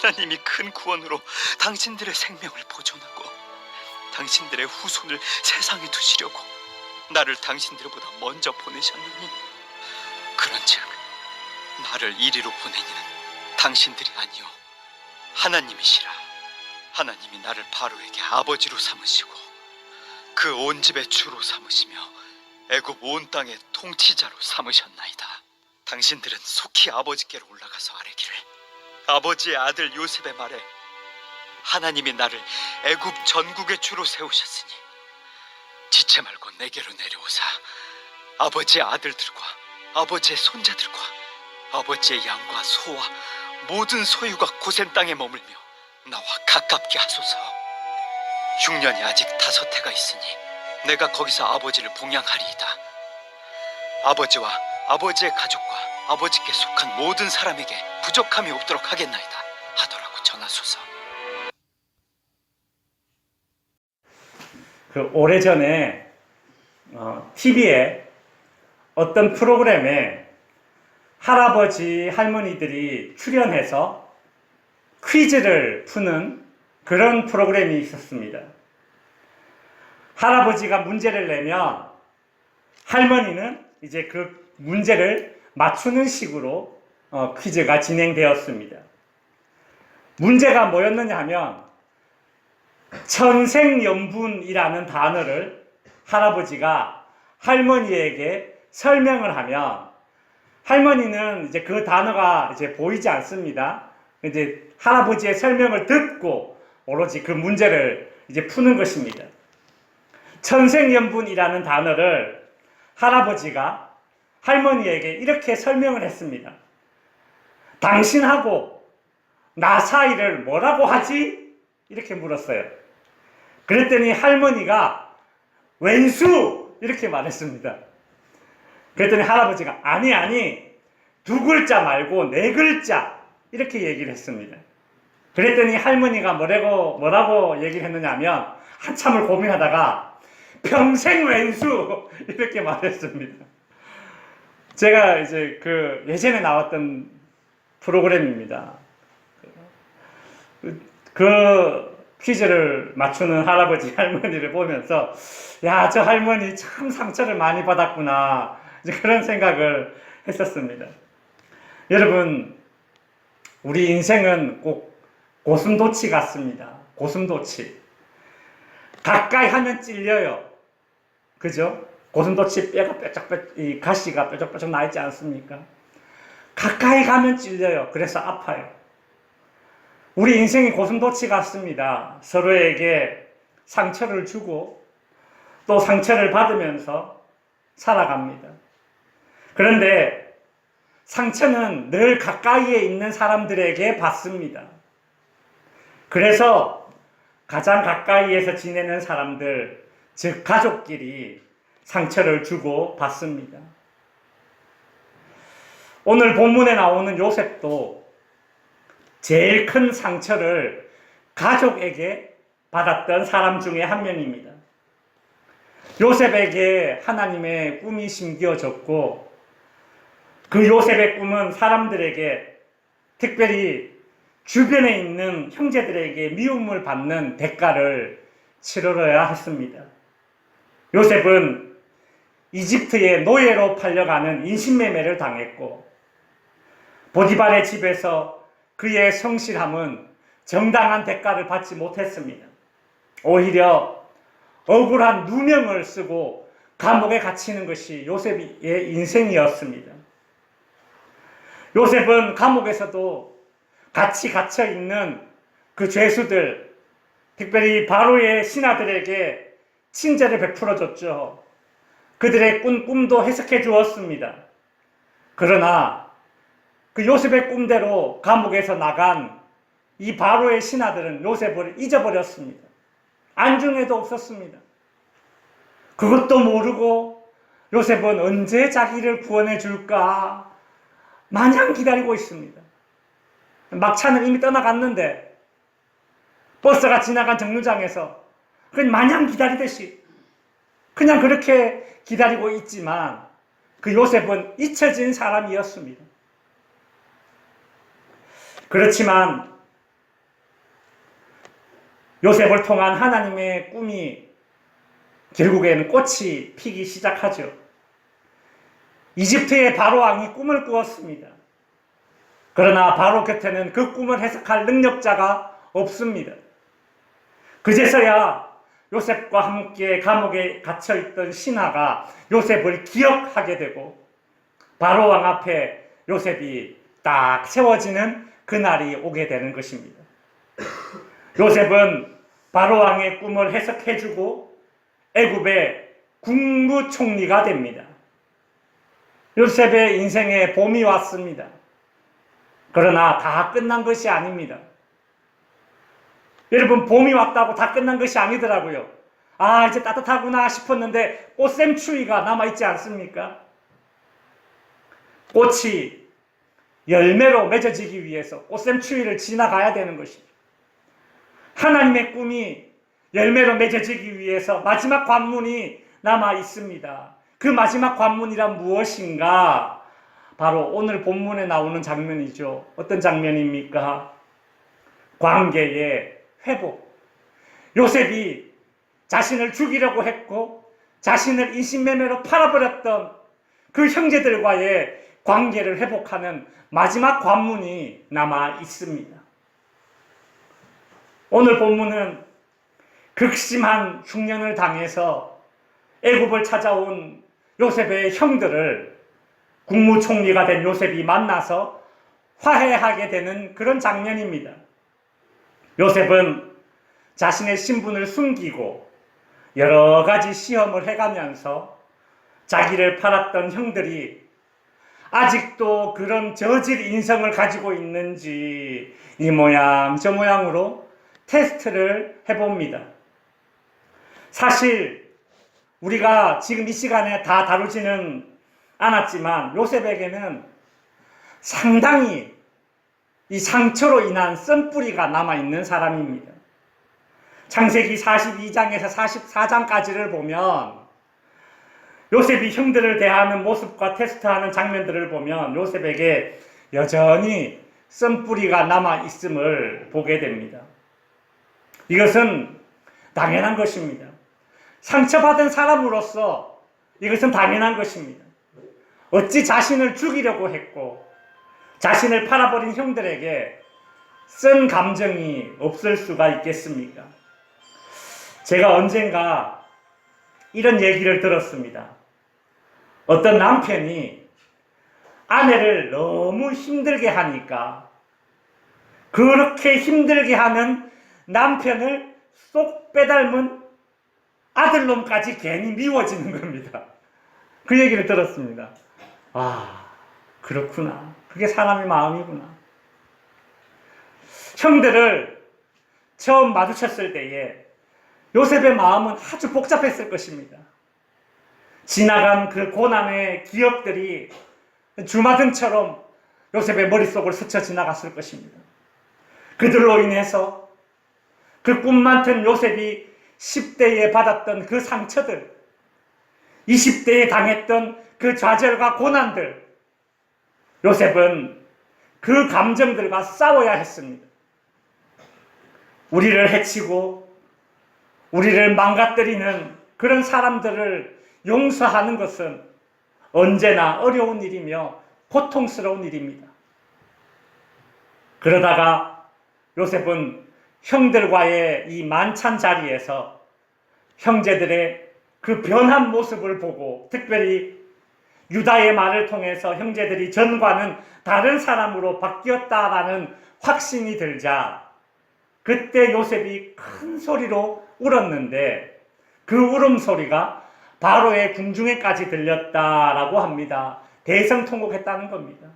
하나님이 큰 구원으로 당신들의 생명을 보존하고 당신들의 후손을 세상에 두시려고 나를 당신들보다 먼저 보내셨느니, 그런즉 나를 이리로 보낸 이는 당신들이 아니요 하나님이시라. 하나님이 나를 바로에게 아버지로 삼으시고 그 온 집의 주로 삼으시며 애굽 온 땅의 통치자로 삼으셨나이다. 당신들은 속히 아버지께로 올라가서 아뢰기를, 아버지의 아들 요셉의 말에 하나님이 나를 애굽 전국의 주로 세우셨으니 지체 말고 내게로 내려오사 아버지의 아들들과 아버지의 손자들과 아버지의 양과 소와 모든 소유가 고센 땅에 머물며 나와 가깝게 하소서. 흉년이 아직 5해가 있으니 내가 거기서 아버지를 봉양하리이다. 아버지와 아버지의 가족과 아버지께 속한 모든 사람에게 부족함이 없도록 하겠나이다 하더라고 전하소서. 오래전에 TV에 어떤 프로그램에 할아버지 할머니들이 출연해서 퀴즈를 푸는 그런 프로그램이 있었습니다. 할아버지가 문제를 내면 할머니는 이제 그 문제를 맞추는 식으로 퀴즈가 진행되었습니다. 문제가 뭐였느냐 하면 천생연분이라는 단어를 할아버지가 할머니에게 설명을 하면 할머니는 이제 그 단어가 이제 보이지 않습니다. 이제 할아버지의 설명을 듣고 오로지 그 문제를 이제 푸는 것입니다. 천생연분이라는 단어를 할아버지가 할머니에게 이렇게 설명을 했습니다. 당신하고 나 사이를 뭐라고 하지? 이렇게 물었어요. 그랬더니 할머니가 왼수! 이렇게 말했습니다. 그랬더니 할아버지가 아니 2글자 말고 4글자 이렇게 얘기를 했습니다. 그랬더니 할머니가 뭐라고 얘기를 했느냐 하면 한참을 고민하다가 평생 왼수! 이렇게 말했습니다. 제가 이제 그 예전에 나왔던 프로그램입니다. 그 퀴즈를 맞추는 할아버지 할머니를 보면서 야, 저 할머니 참 상처를 많이 받았구나, 이제 그런 생각을 했었습니다. 여러분, 우리 인생은 꼭 고슴도치 같습니다. 고슴도치. 가까이 하면 찔려요. 그죠? 고슴도치 뼈가 뾰족뾰족, 이 가시가 뾰족뾰족 나 있지 않습니까? 가까이 가면 찔려요. 그래서 아파요. 우리 인생이 고슴도치 같습니다. 서로에게 상처를 주고 또 상처를 받으면서 살아갑니다. 그런데 상처는 늘 가까이에 있는 사람들에게 받습니다. 그래서 가장 가까이에서 지내는 사람들, 즉 가족끼리 상처를 주고 받습니다. 오늘 본문에 나오는 요셉도 제일 큰 상처를 가족에게 받았던 사람 중에 한 명입니다. 요셉에게 하나님의 꿈이 심겨졌고 그 요셉의 꿈은 사람들에게, 특별히 주변에 있는 형제들에게 미움을 받는 대가를 치러야 했습니다. 요셉은 이집트의 노예로 팔려가는 인신매매를 당했고 보디발의 집에서 그의 성실함은 정당한 대가를 받지 못했습니다. 오히려 억울한 누명을 쓰고 감옥에 갇히는 것이 요셉의 인생이었습니다. 요셉은 감옥에서도 같이 갇혀있는 그 죄수들, 특별히 바로의 신하들에게 친절을 베풀어줬죠. 그들의 꿈도 해석해 주었습니다. 그러나 그 요셉의 꿈대로 감옥에서 나간 이 바로의 신하들은 요셉을 잊어버렸습니다. 안중에도 없었습니다. 그것도 모르고 요셉은 언제 자기를 구원해 줄까 마냥 기다리고 있습니다. 막차는 이미 떠나갔는데 버스가 지나간 정류장에서 그냥 마냥 기다리듯이 그냥 그렇게 기다리고 있지만 그 요셉은 잊혀진 사람이었습니다. 그렇지만 요셉을 통한 하나님의 꿈이 결국에는 꽃이 피기 시작하죠. 이집트의 바로 왕이 꿈을 꾸었습니다. 그러나 바로 곁에는 그 꿈을 해석할 능력자가 없습니다. 그제서야 요셉과 함께 감옥에 갇혀있던 신하가 요셉을 기억하게 되고 바로 왕 앞에 요셉이 딱 세워지는 그날이 오게 되는 것입니다. 요셉은 바로 왕의 꿈을 해석해주고 애굽의 국무총리가 됩니다. 요셉의 인생에 봄이 왔습니다. 그러나 다 끝난 것이 아닙니다. 여러분, 봄이 왔다고 다 끝난 것이 아니더라고요. 아, 이제 따뜻하구나 싶었는데 꽃샘추위가 남아있지 않습니까? 꽃이 열매로 맺어지기 위해서 꽃샘추위를 지나가야 되는 것입니다. 하나님의 꿈이 열매로 맺어지기 위해서 마지막 관문이 남아 있습니다. 그 마지막 관문이란 무엇인가? 바로 오늘 본문에 나오는 장면이죠. 어떤 장면입니까? 관계의 회복. 요셉이 자신을 죽이려고 했고 자신을 인신매매로 팔아버렸던 그 형제들과의 관계를 회복하는 마지막 관문이 남아 있습니다. 오늘 본문은 극심한 흉년을 당해서 애굽을 찾아온 요셉의 형들을 국무총리가 된 요셉이 만나서 화해하게 되는 그런 장면입니다. 요셉은 자신의 신분을 숨기고 여러 가지 시험을 해가면서 자기를 팔았던 형들이 아직도 그런 저질 인성을 가지고 있는지 이 모양 저 모양으로 테스트를 해봅니다. 사실 우리가 지금 이 시간에 다 다루지는 않았지만 요셉에게는 상당히 이 상처로 인한 쓴뿌리가 남아있는 사람입니다. 창세기 42장에서 44장까지를 보면 요셉이 형들을 대하는 모습과 테스트하는 장면들을 보면 요셉에게 여전히 쓴뿌리가 남아있음을 보게 됩니다. 이것은 당연한 것입니다. 상처받은 사람으로서 이것은 당연한 것입니다. 어찌 자신을 죽이려고 했고 자신을 팔아버린 형들에게 쓴 감정이 없을 수가 있겠습니까? 제가 언젠가 이런 얘기를 들었습니다. 어떤 남편이 아내를 너무 힘들게 하니까 그렇게 힘들게 하는 남편을 쏙 빼닮은 아들놈까지 괜히 미워지는 겁니다. 그 얘기를 들었습니다. 아, 그렇구나. 그게 사람의 마음이구나. 형들을 처음 마주쳤을 때에 요셉의 마음은 아주 복잡했을 것입니다. 지나간 그 고난의 기억들이 주마등처럼 요셉의 머릿속을 스쳐 지나갔을 것입니다. 그들로 인해서 그 꿈 많던 요셉이 10대에 받았던 그 상처들, 20대에 당했던 그 좌절과 고난들, 요셉은 그 감정들과 싸워야 했습니다. 우리를 해치고 우리를 망가뜨리는 그런 사람들을 용서하는 것은 언제나 어려운 일이며 고통스러운 일입니다. 그러다가 요셉은 형들과의 이 만찬 자리에서 형제들의 그 변한 모습을 보고, 특별히 유다의 말을 통해서 형제들이 전과는 다른 사람으로 바뀌었다라는 확신이 들자 그때 요셉이 큰 소리로 울었는데 그 울음소리가 바로의 궁중에까지 들렸다라고 합니다. 대성통곡했다는 겁니다.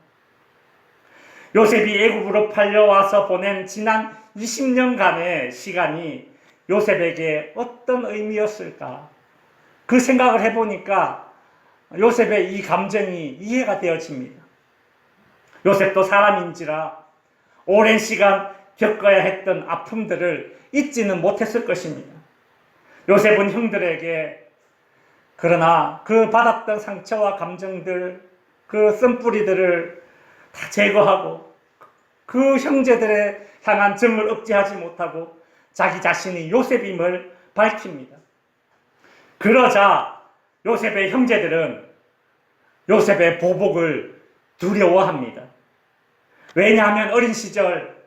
요셉이 애굽으로 팔려와서 보낸 지난 20년간의 시간이 요셉에게 어떤 의미였을까? 그 생각을 해보니까 요셉의 이 감정이 이해가 되어집니다. 요셉도 사람인지라 오랜 시간 겪어야 했던 아픔들을 잊지는 못했을 것입니다. 요셉은 형들에게 그러나 그 받았던 상처와 감정들, 그 쓴뿌리들을 다 제거하고 그 형제들에 향한 정을 억제하지 못하고 자기 자신이 요셉임을 밝힙니다. 그러자 요셉의 형제들은 요셉의 보복을 두려워합니다. 왜냐하면 어린 시절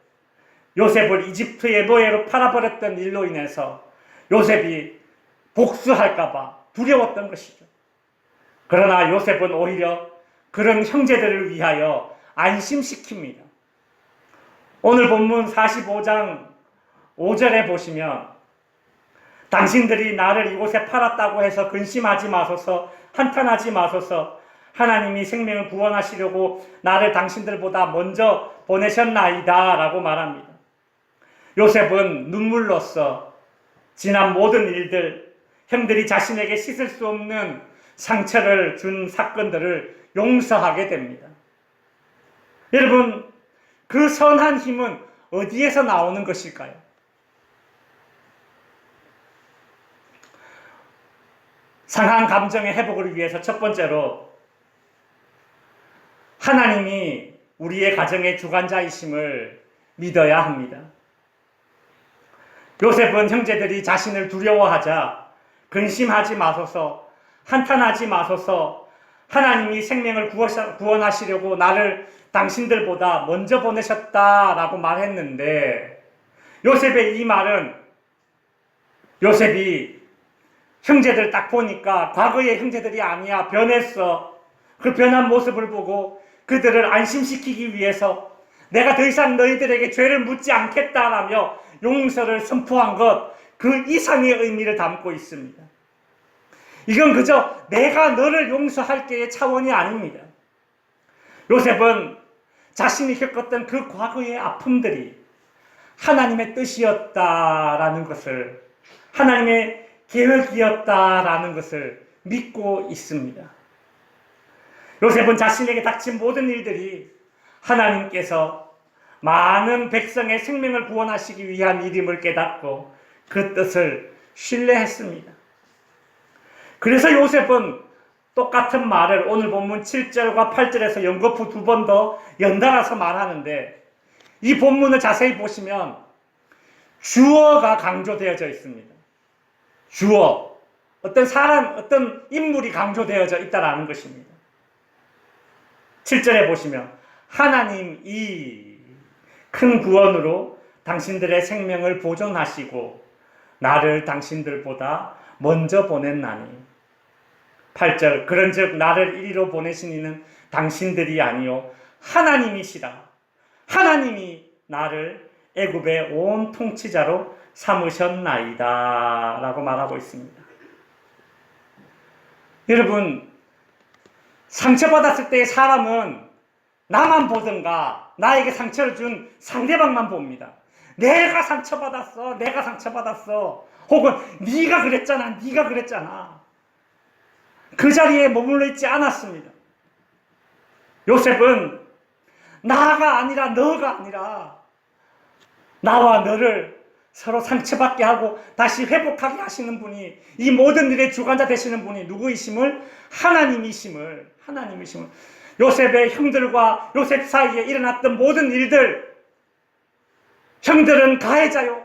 요셉을 이집트의 노예로 팔아버렸던 일로 인해서 요셉이 복수할까봐 두려웠던 것이죠. 그러나 요셉은 오히려 그런 형제들을 위하여 안심시킵니다. 오늘 본문 45장 5절에 보시면 당신들이 나를 이곳에 팔았다고 해서 근심하지 마소서, 한탄하지 마소서. 하나님이 생명을 구원하시려고 나를 당신들보다 먼저 보내셨나이다 라고 말합니다. 요셉은 눈물로써 지난 모든 일들, 형들이 자신에게 씻을 수 없는 상처를 준 사건들을 용서하게 됩니다. 여러분, 그 선한 힘은 어디에서 나오는 것일까요? 상한 감정의 회복을 위해서 첫 번째로 하나님이 우리의 가정의 주관자이심을 믿어야 합니다. 요셉은 형제들이 자신을 두려워하자 근심하지 마소서, 한탄하지 마소서, 하나님이 생명을 구원하시려고 나를 당신들보다 먼저 보내셨다라고 말했는데, 요셉의 이 말은 요셉이 형제들 딱 보니까 과거의 형제들이 아니야, 변했어. 그 변한 모습을 보고 그들을 안심시키기 위해서 내가 더 이상 너희들에게 죄를 묻지 않겠다라며 용서를 선포한 것, 그 이상의 의미를 담고 있습니다. 이건 그저 내가 너를 용서할게의 차원이 아닙니다. 요셉은 자신이 겪었던 그 과거의 아픔들이 하나님의 뜻이었다라는 것을, 하나님의 계획이었다라는 것을 믿고 있습니다. 요셉은 자신에게 닥친 모든 일들이 하나님께서 많은 백성의 생명을 구원하시기 위한 일임을 깨닫고 그 뜻을 신뢰했습니다. 그래서 요셉은 똑같은 말을 오늘 본문 7절과 8절에서 연거푸 두 번 더 연달아서 말하는데, 이 본문을 자세히 보시면 주어가 강조되어져 있습니다. 주어, 어떤 사람, 어떤 인물이 강조되어져 있다라는 것입니다. 7절에 보시면 하나님이 큰 구원으로 당신들의 생명을 보존하시고 나를 당신들보다 먼저 보냈나니. 8절, 그런즉 나를 이리로 보내신 이는 당신들이 아니요 하나님이시라. 하나님이 나를 애굽의 온 통치자로 삼으셨나이다 라고 말하고 있습니다. 여러분, 상처받았을 때의 사람은 나만 보든가 나에게 상처를 준 상대방만 봅니다. 내가 상처받았어, 내가 상처받았어, 혹은 네가 그랬잖아, 네가 그랬잖아. 그 자리에 머물러 있지 않았습니다. 요셉은 나가 아니라 너가 아니라 나와 너를 서로 상처받게 하고 다시 회복하게 하시는 분이, 이 모든 일의 주관자 되시는 분이 누구이심을, 하나님이심을 요셉의 형들과 요셉 사이에 일어났던 모든 일들, 형들은 가해자요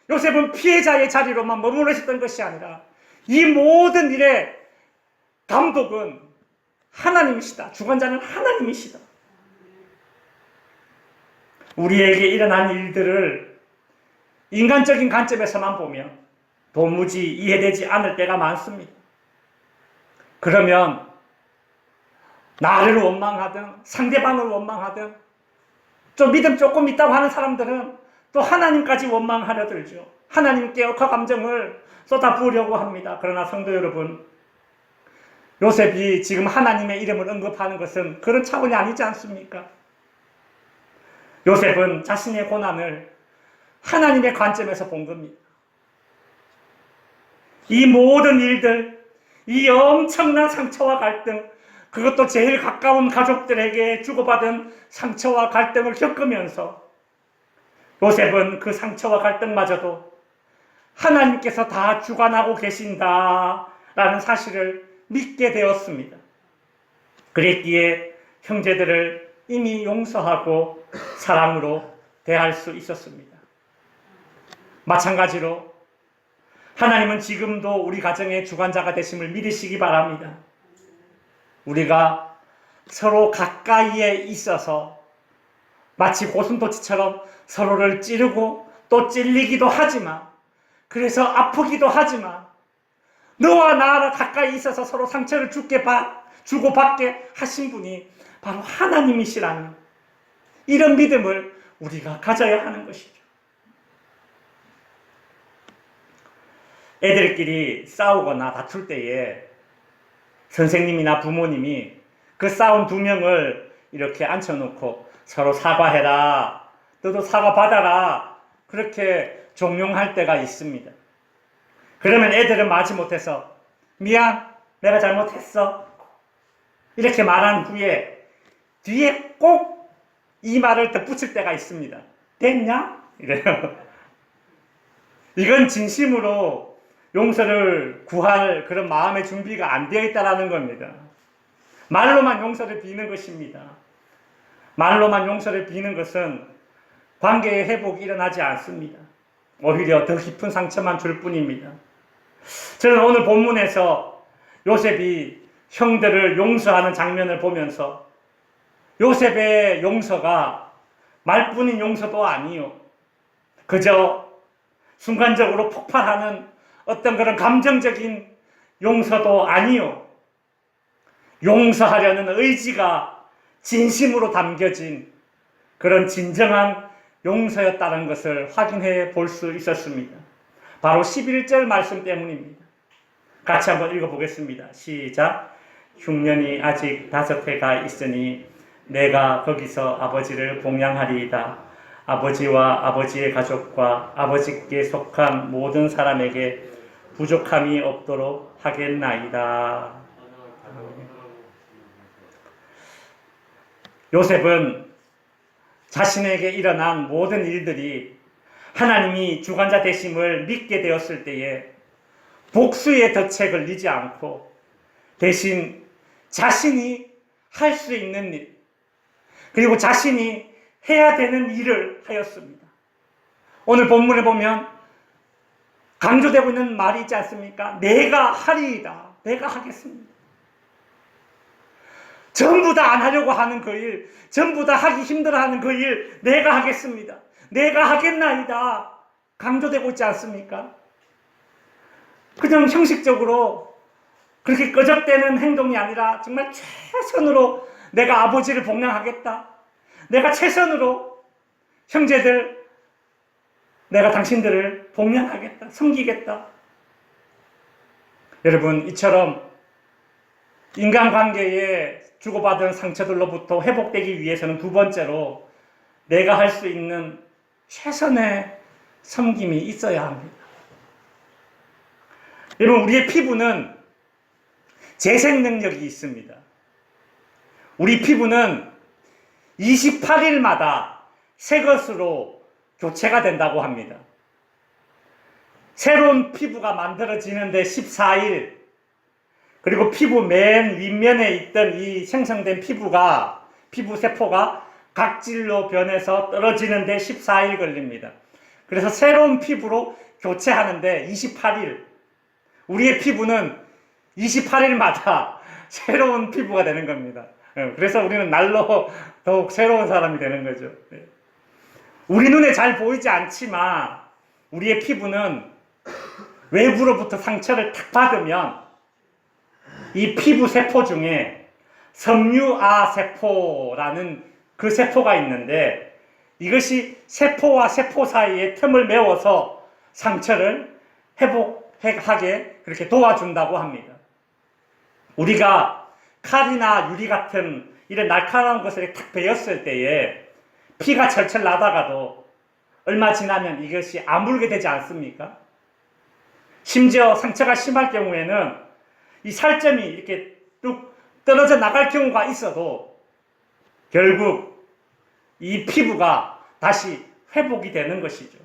요셉은 피해자의 자리로만 머물러 있었던 것이 아니라 이 모든 일의 감독은 하나님이시다. 주관자는 하나님이시다. 우리에게 일어난 일들을 인간적인 관점에서만 보면 도무지 이해되지 않을 때가 많습니다. 그러면 나를 원망하든 상대방을 원망하든, 좀 믿음 조금 있다고 하는 사람들은 또 하나님까지 원망하려 들죠. 하나님께 억하 감정을 쏟아부으려고 합니다. 그러나 성도 여러분, 요셉이 지금 하나님의 이름을 언급하는 것은 그런 차원이 아니지 않습니까? 요셉은 자신의 고난을 하나님의 관점에서 본 겁니다. 이 모든 일들, 이 엄청난 상처와 갈등, 그것도 제일 가까운 가족들에게 주고받은 상처와 갈등을 겪으면서 요셉은 그 상처와 갈등마저도 하나님께서 다 주관하고 계신다라는 사실을 믿게 되었습니다. 그랬기에 형제들을 이미 용서하고 사랑으로 대할 수 있었습니다. 마찬가지로 하나님은 지금도 우리 가정의 주관자가 되심을 믿으시기 바랍니다. 우리가 서로 가까이에 있어서 마치 고슴도치처럼 서로를 찌르고 또 찔리기도 하지만, 그래서 아프기도 하지만, 너와 나와 가까이 있어서 서로 상처를 주고받게 하신 분이 바로 하나님이시라는 이런 믿음을 우리가 가져야 하는 것이죠. 애들끼리 싸우거나 다툴 때에 선생님이나 부모님이 그 싸운 두 명을 이렇게 앉혀놓고 서로 사과해라, 너도 사과 받아라, 그렇게 종용할 때가 있습니다. 그러면 애들은 마지못해서 미안, 내가 잘못했어, 이렇게 말한 후에 뒤에 꼭 이 말을 덧붙일 때가 있습니다. 됐냐? 이래요. 이건 진심으로 용서를 구할 그런 마음의 준비가 안 되어 있다는 겁니다. 말로만 용서를 비는 것입니다. 말로만 용서를 비는 것은 관계의 회복이 일어나지 않습니다. 오히려 더 깊은 상처만 줄 뿐입니다. 저는 오늘 본문에서 요셉이 형들을 용서하는 장면을 보면서 요셉의 용서가 말뿐인 용서도 아니요, 그저 순간적으로 폭발하는 어떤 그런 감정적인 용서도 아니요, 용서하려는 의지가 진심으로 담겨진 그런 진정한 용서였다는 것을 확인해 볼 수 있었습니다. 바로 11절 말씀 때문입니다. 같이 한번 읽어보겠습니다. 시작. 흉년이 아직 5해가 있으니 내가 거기서 아버지를 봉양하리이다. 아버지와 아버지의 가족과 아버지께 속한 모든 사람에게 부족함이 없도록 하겠나이다. 요셉은 자신에게 일어난 모든 일들이 하나님이 주관자 되심을 믿게 되었을 때에 복수의 덫에 걸리지 않고 대신 자신이 할 수 있는 일, 그리고 자신이 해야 되는 일을 하였습니다. 오늘 본문에 보면 강조되고 있는 말이 있지 않습니까? 내가 하리이다. 내가 하겠습니다. 전부 다 안 하려고 하는 그 일, 전부 다 하기 힘들어하는 그 일, 내가 하겠습니다. 내가 하겠나이다. 강조되고 있지 않습니까? 그냥 형식적으로 그렇게 끄적대는 행동이 아니라 정말 최선으로 내가 아버지를 봉양하겠다. 내가 최선으로 형제들, 내가 당신들을 봉양하겠다. 섬기겠다. 여러분, 이처럼 인간관계에 주고받은 상처들로부터 회복되기 위해서는 두 번째로 내가 할 수 있는 최선의 섬김이 있어야 합니다. 여러분, 우리의 피부는 재생 능력이 있습니다. 우리 피부는 28일마다 새 것으로 교체가 된다고 합니다. 새로운 피부가 만들어지는데 14일, 그리고 피부 맨 윗면에 있던 이 생성된 피부 세포가 각질로 변해서 떨어지는데 14일 걸립니다. 그래서 새로운 피부로 교체하는데 28일, 우리의 피부는 28일마다 새로운 피부가 되는 겁니다. 그래서 우리는 날로 더욱 새로운 사람이 되는 거죠. 우리 눈에 잘 보이지 않지만 우리의 피부는 외부로부터 상처를 탁 받으면 이 피부 세포 중에 섬유아 세포라는 그 세포가 있는데 이것이 세포와 세포 사이에 틈을 메워서 상처를 회복하게 그렇게 도와준다고 합니다. 우리가 칼이나 유리 같은 이런 날카로운 것을 탁 베었을 때에 피가 철철 나다가도 얼마 지나면 이것이 아물게 되지 않습니까? 심지어 상처가 심할 경우에는 이 살점이 이렇게 뚝 떨어져 나갈 경우가 있어도 결국 이 피부가 다시 회복이 되는 것이죠.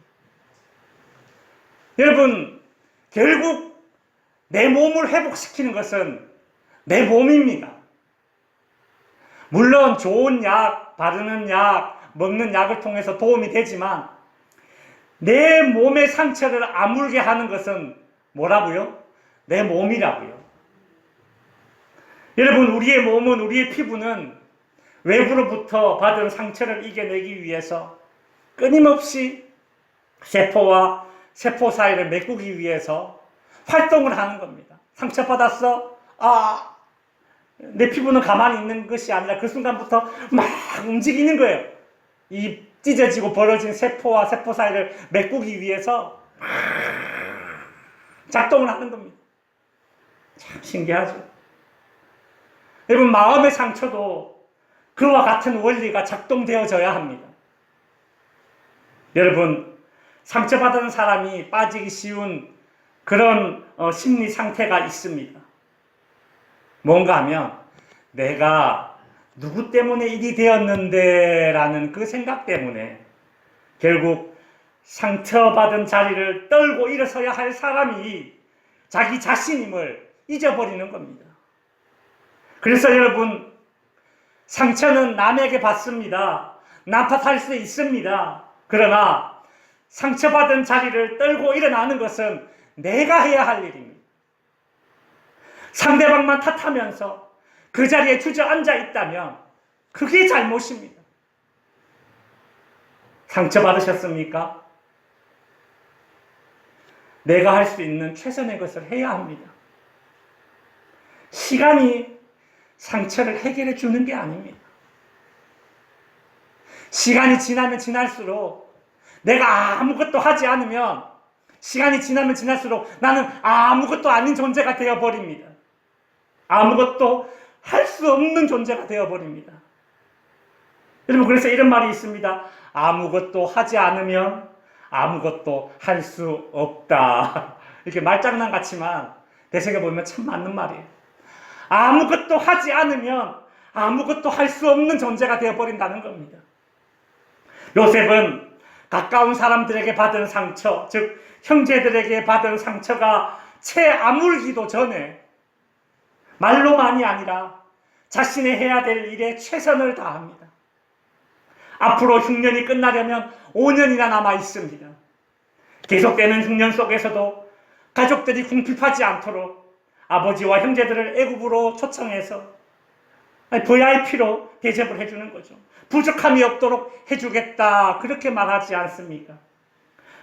여러분, 결국 내 몸을 회복시키는 것은 내 몸입니다. 물론 좋은 약, 바르는 약, 먹는 약을 통해서 도움이 되지만 내 몸의 상처를 아물게 하는 것은 뭐라고요? 내 몸이라고요. 여러분, 우리의 몸은, 우리의 피부는 외부로부터 받은 상처를 이겨내기 위해서 끊임없이 세포와 세포 사이를 메꾸기 위해서 활동을 하는 겁니다. 상처받았어? 내 피부는 가만히 있는 것이 아니라 그 순간부터 막 움직이는 거예요. 이 찢어지고 벌어진 세포와 세포 사이를 메꾸기 위해서 작동을 하는 겁니다. 참 신기하죠. 여러분, 마음의 상처도 그와 같은 원리가 작동되어져야 합니다. 여러분, 상처받은 사람이 빠지기 쉬운 그런 심리 상태가 있습니다. 뭔가 하면 내가 누구 때문에 일이 되었는데 라는 그 생각 때문에 결국 상처받은 자리를 떨고 일어서야 할 사람이 자기 자신임을 잊어버리는 겁니다. 그래서 여러분, 상처는 남에게 받습니다. 남 탓할 수 있습니다. 그러나 상처받은 자리를 떨고 일어나는 것은 내가 해야 할 일입니다. 상대방만 탓하면서 그 자리에 주저앉아 있다면 그게 잘못입니다. 상처받으셨습니까? 내가 할 수 있는 최선의 것을 해야 합니다. 시간이 상처를 해결해 주는 게 아닙니다. 시간이 지나면 지날수록 내가 아무것도 하지 않으면 시간이 지나면 지날수록 나는 아무것도 아닌 존재가 되어버립니다. 아무것도 할 수 없는 존재가 되어버립니다. 여러분, 그래서 이런 말이 있습니다. 아무것도 하지 않으면 아무것도 할 수 없다. 이렇게 말장난 같지만 되새겨보면 참 맞는 말이에요. 아무것도 하지 않으면 아무것도 할 수 없는 존재가 되어버린다는 겁니다. 요셉은 가까운 사람들에게 받은 상처, 즉 형제들에게 받은 상처가 채 아물기도 전에 말로만이 아니라 자신의 해야 될 일에 최선을 다합니다. 앞으로 흉년이 끝나려면 5년이나 남아 있습니다. 계속되는 흉년 속에서도 가족들이 궁핍하지 않도록 아버지와 형제들을 애굽으로 초청해서 VIP로 대접을 해주는 거죠. 부족함이 없도록 해주겠다, 그렇게 말하지 않습니까?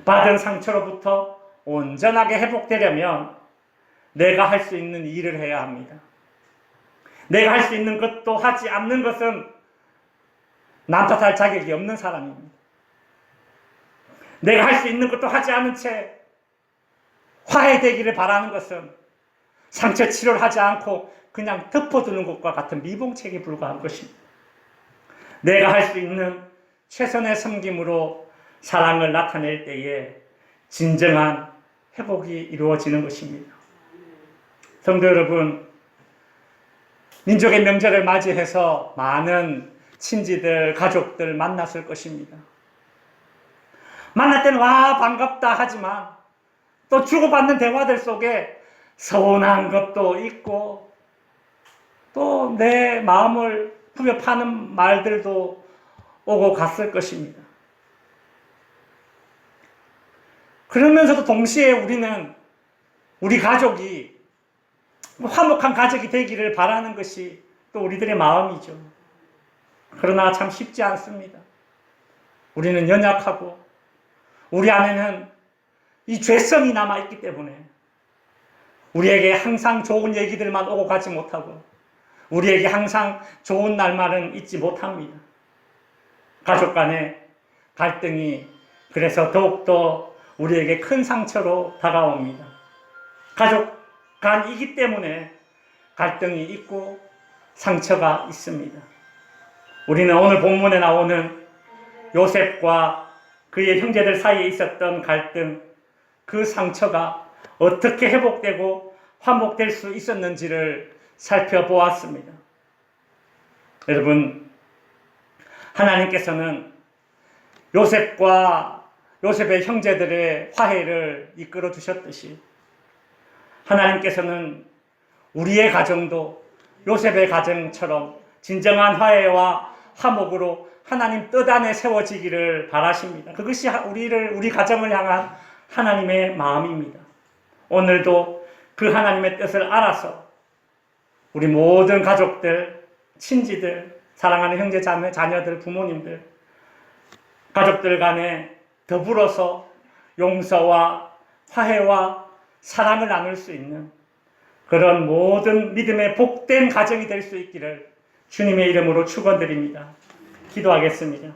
받은 상처로부터 온전하게 회복되려면 내가 할 수 있는 일을 해야 합니다. 내가 할 수 있는 것도 하지 않는 것은 남 탓할 자격이 없는 사람입니다. 내가 할 수 있는 것도 하지 않은 채 화해되기를 바라는 것은 상처 치료를 하지 않고 그냥 덮어두는 것과 같은 미봉책에 불과한 것입니다. 내가 할 수 있는 최선의 섬김으로 사랑을 나타낼 때에 진정한 회복이 이루어지는 것입니다. 성도 여러분, 민족의 명절을 맞이해서 많은 친지들, 가족들 만났을 것입니다. 만날 때는 와 반갑다 하지만 또 주고받는 대화들 속에 서운한 것도 있고 또 내 마음을 후벼 파는 말들도 오고 갔을 것입니다. 그러면서도 동시에 우리는 우리 가족이 화목한 가족이 되기를 바라는 것이 또 우리들의 마음이죠. 그러나 참 쉽지 않습니다. 우리는 연약하고 우리 안에는 이 죄성이 남아있기 때문에 우리에게 항상 좋은 얘기들만 오고 가지 못하고 우리에게 항상 좋은 날만은 잊지 못합니다. 가족 간의 갈등이 그래서 더욱더 우리에게 큰 상처로 다가옵니다. 가족 간이기 때문에 갈등이 있고 상처가 있습니다. 우리는 오늘 본문에 나오는 요셉과 그의 형제들 사이에 있었던 갈등, 그 상처가 어떻게 회복되고 화목될 수 있었는지를 살펴보았습니다. 여러분, 하나님께서는 요셉과 요셉의 형제들의 화해를 이끌어 주셨듯이 하나님께서는 우리의 가정도 요셉의 가정처럼 진정한 화해와 화목으로 하나님 뜻 안에 세워지기를 바라십니다. 그것이 우리 가정을 향한 하나님의 마음입니다. 오늘도 그 하나님의 뜻을 알아서 우리 모든 가족들, 친지들, 사랑하는 형제, 자매, 자녀들, 부모님들, 가족들 간에 더불어서 용서와 화해와 사랑을 나눌 수 있는 그런 모든 믿음의 복된 가정이 될 수 있기를 주님의 이름으로 축원드립니다. 기도하겠습니다.